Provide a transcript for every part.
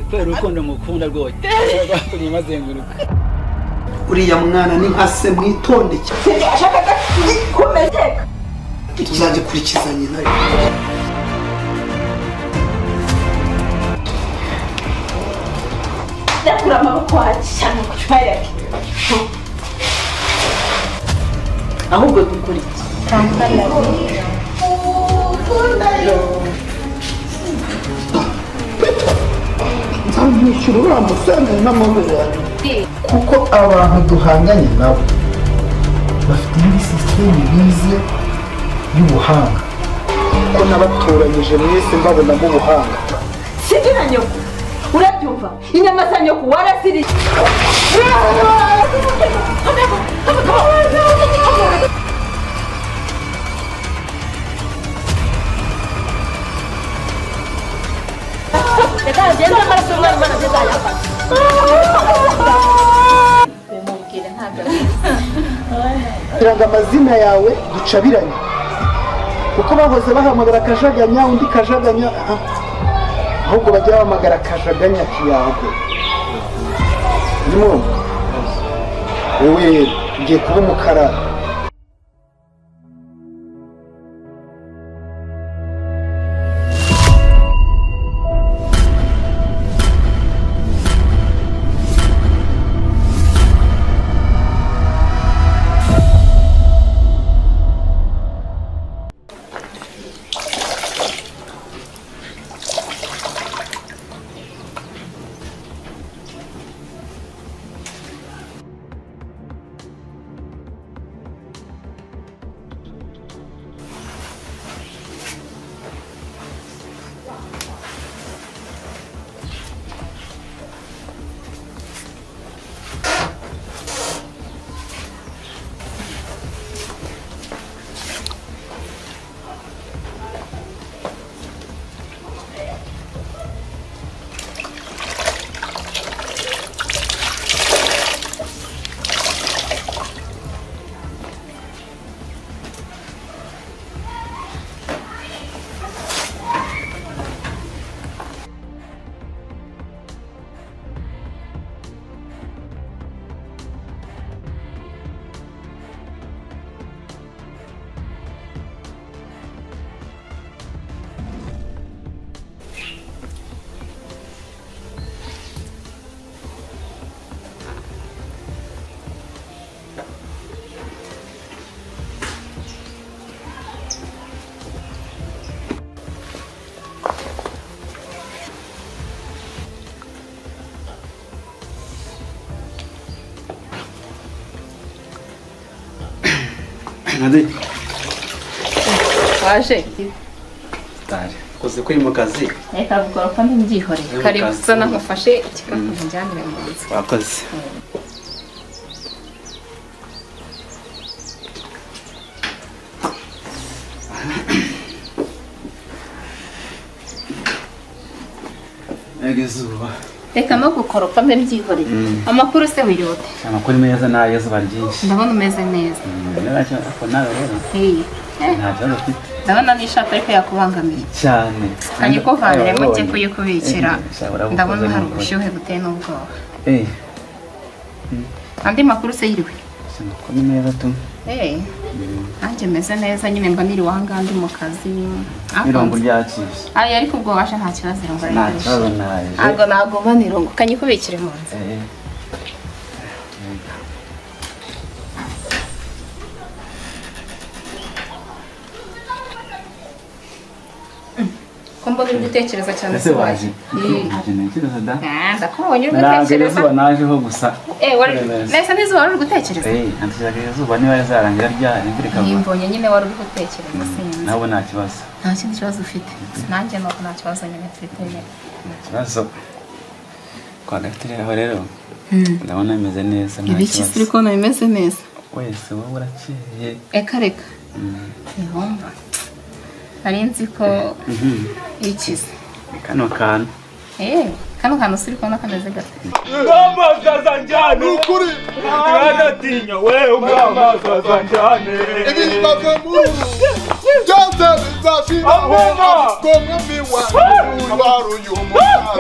Kwera urukundo mukunda rwose. Bakuri mazenguruka. Uriya mwana ni nkase mwitondeke. Ashaka kumeteka. Tuzaje kurikizanya nayo. Ndakura amaboko cyane ku cyareke. Ahubwo dukuri. Kampala. Nzamwishyura uriya musanga n'amabere kuko abantu duhanganye nabo bafite indi sisiteme bize y'ubuhanga ko nabatoranyije mwese mbabonamo ubuhanga. Sigira nyoko urabyumva inyama za nyoko warasiriye. Kiranga amazina yawe ducabiranye kuko bahoze bahamagara Kajaganya undi Kajaganya ahubwo bajya bahamagara Kajaganya kiyago. Ndimo wewe ngiye kuba umukara. Nade. Waje. Tare. Koze kuri mu kazi. Reka gukora kandi mbyihore. Kari gusana nkafashe ikikapu njyanire mu nzu. Wakoze. Egezuba. Reka no gukoropa mbe mbyihore. Amakuru se wirote. Amakuru meza nayo zuba ryinshi. Ndabona umeze neza. Naracha ko nawe rero. Ntabyo ufite. Ndabona n'ishaka ariko yakubangamiye. Cyane. Kanye ko vanire mujye kuyikubikira. Ndabona hari ubushyuhe buteye n'ubwoba. Andi makuru se yiriwe. Amakuru meza tu. Nanjye meze neza nyine mba niri wahangandi mu kazi. Mirongo ryakije. Ariko ubwo washa nta kibazo irungo nta kibazo naje. Ntabwo nagomba nirungo kanye kubikire mu nzu. Kombo n'ibitekerezo cyane se waje. Ntekereza da. Ndakubonye uri gutekereza. Ntabwo najeho gusa. Nese nizo wari uri gutekereza. Antishaka izuba niba yazarangira ryari mbirika. Nimbonye nyine wari uri gutekereza sinzi. Nabo nta kibazo. Nta kindi kibazo ufite. Nanjye nuko nta kibazo nyine mfite. Kibazo. Kwa gatire aho rero. Ndabona imeze neza nta kibazo. Ibiki siri ko imeze neza. Wese wowe urakeye. Eka reka. Ihomba. Arinzi ko ikize. Kano kantu. Kano kantu siri ko nakameze gate. Ngamazaza njane ukuri. Ntiranatinya wewe ngamazaza njane. Ibi bavemuru. Byose bizashira. Komwe biwa. Waru y'umusaza.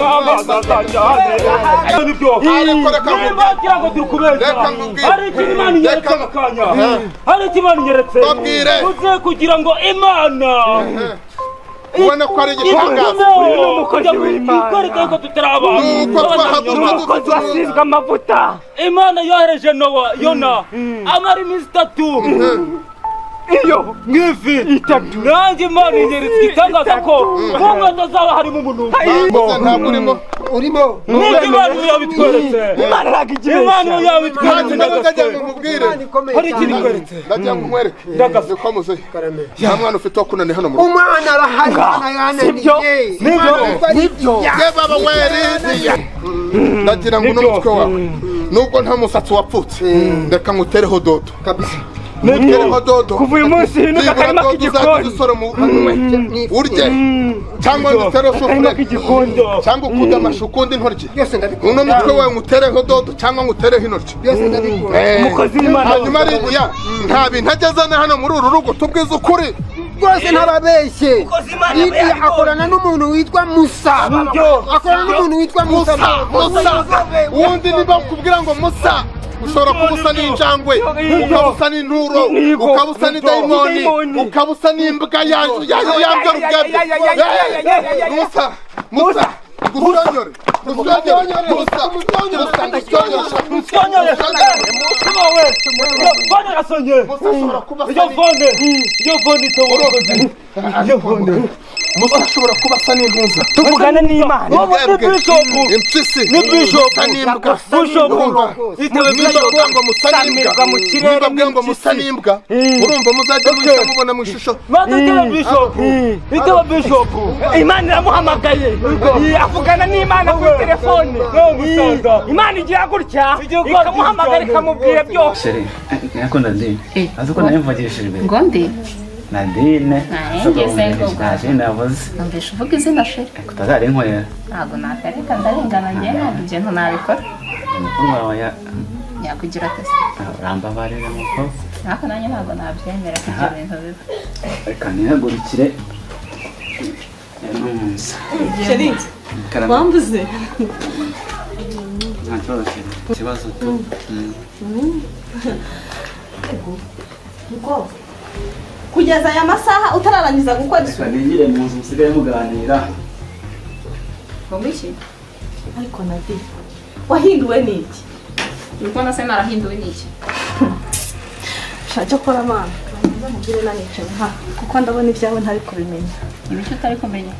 mwamasaza cyane nibyo ariko reka hari ikimana nyeretse akanya hari ikimana nyeretse uze kugira ngo imana ubona ko ari igitangaza kujya kwikoreka ko tutaraba nuko twahagurutse twasizwe amavuta imana yohereje Nowa Yona amara iminsi 3 iyo ngifi itatu nanjye imana nyeretse igitangaza ko nk'umwenda zaba harimo umuntu ntabwo urimo n'imana yabitweretse imana ntagiye imana yabitweretse ndagajya mubwire hari ikindi kweretse ndajya nkwereke ndagaze ko muze ya mwana ufite wakunane hano mu umwana arahari yananiye nibyo ye baba weriziya ndagira ngo n'umutwe wawe nubwo nta musatsi wapfutse ndeka ngutereho dodo kabisa Nibyo kuva uyu munsi hinuka akarima k'igikoni urye cyangwa ngutere sufure cyangwa ukude amashuka undi ntorye uno mutwe wawe ngutereho dodo cyangwa ngutereho intoryi umukozi w'Imana hanyuma ariya nta bintu agezana hano muri uru rugo tubwize ukuri rwose ntarabeshye Lidiya akorana n'umuntu witwa Musa akorana n'umuntu witwa Musa uwundi niba ukubwira ngo Musa ushobora kuba usa n'injangwe ukaba usa n'inturo ukaba usa n'idayimoni ukaba usa n'imbwa yambye rubwebwe Musa gusonyore Musa ashobora kuba asa n'intuza tuvugana n'Imana impyisi n'imbwa ngo musa n'imbwa urumva muzajya muhita mubona mu ishusho bitaba bishop Imana iramuhamagaye avugana n'Imana kuri telefone Imana igiye gutya ikamuhamagara ikamubwira byose nako Nadine azuko nayimvugishije ngo ndi Nadine navuze numvise uvuga izina sheri kutazari inkorera ntabwo nakareka ndarengana njye ntabwo ibyo ntunabikora umukuru wawe yakugira ati urambabarira muko nako nanjye ntabwo nabyemera ko ibyo bintu biba reka nihagurikire n'umunsi sheri wambuze nta kibazo kiri ikibazo tu kugeza aya masaha utararangiza gukora isuku nigire mu nzu musigaye muganira ngo iki ariko Nadine wahinduwe n'iki nuko nase narahinduwe n'iki shaka kora mana mubwire nanicaye ha kuko ndabona ibyawe ntari kubimenya ibicyo utari kumenya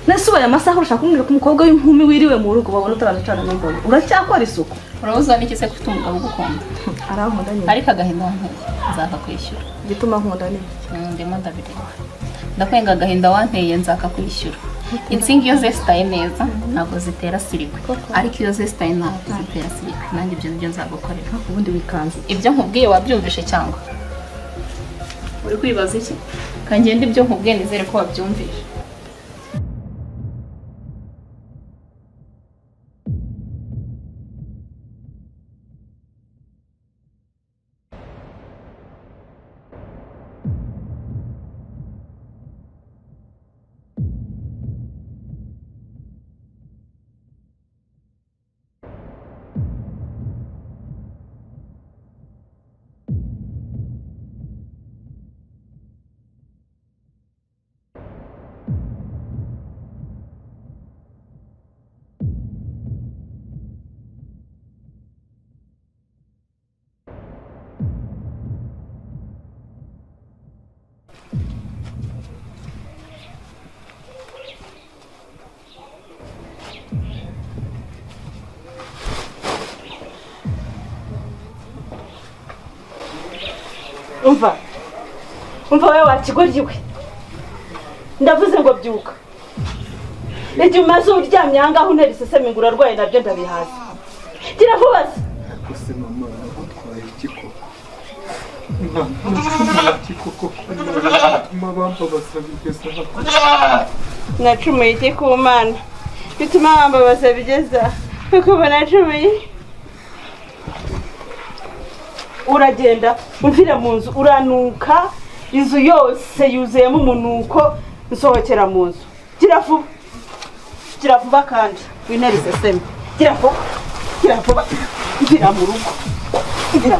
nese ubaye amasaha urashaka kumbwira ko umukobwa w'inkumi wiriwe mu rugo babona utaranacana n'imboni uracyakora isuku urabuza n'iki se kufite umugabo ugukunda arankunda nyine ariko agahinda wanteye nzaka kwishyura gituma nkunda n'iki ndimo ndabireba ndakwenga agahinda wanteye nzaka kwishyura insinga iyo zesitaye neza ntabwo zitera sirikwe ariko iyo zesitaye nabi zitera sirikwe nanjye ibyo nibyo nzagukorera ubundi wikanze ibyo nkubwiye wabyumvishe cyangwa uri kwibaza iki kangenda ibyo nkubwiye nizere ko wabyumvishe umva wowe wakigoryiwe ndavuze ngo byuka igihe umaze uryamye aha ngaho untera iseseme ngo urarwaye nabyo ndabihaza gira vuba se gusa mama nagutwaye ikiko nacumuye iki ku mana bituma bambabaza bigeza kuko nacumuye uragenda umvire mu nzu uranuka inzu yose yuzuyemo umunuko nsohokera mu nzu gira vuba kandi wintera iseseme gira vuba mvira mu rugo mvira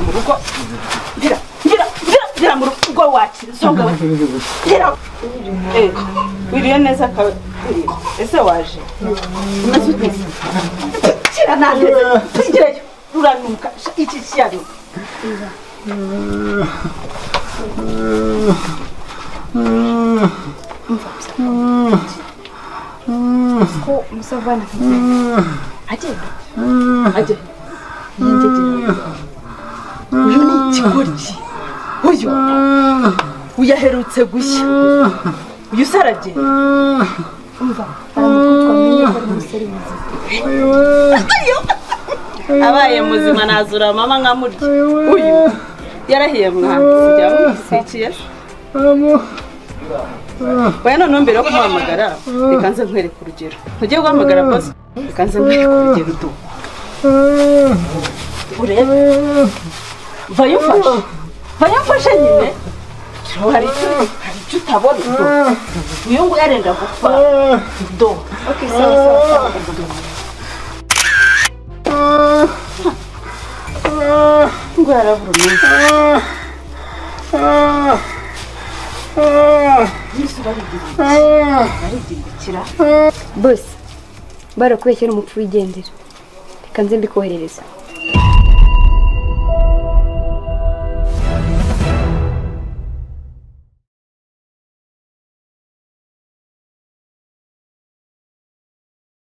mu rugo wakira songa gira wiriye neza ese waje umaze uteze kira nandeze tugireyo ruranuka iki cyari ko musavana agenda uyu ni ikigoryi uyu yaherutse gushya uyu saragenda umva aramukutwa menye ko ari umusore muzima abaye muzima nazura mama nkamurya uyu yarahiye mwana sijya mwisekiye Baya none mbere yo kumuhamagara reka nze nkwereka urugero ugiye guhamagara boss reka nze nkwereka urugero tu urebe vayumfashe nyine hari icyo utabona uyu ngo yarenda gupfa do okay sawa ngo yarabura Boss, barakubeshyera umupfu wigendera. Reka nze mbikoherereza.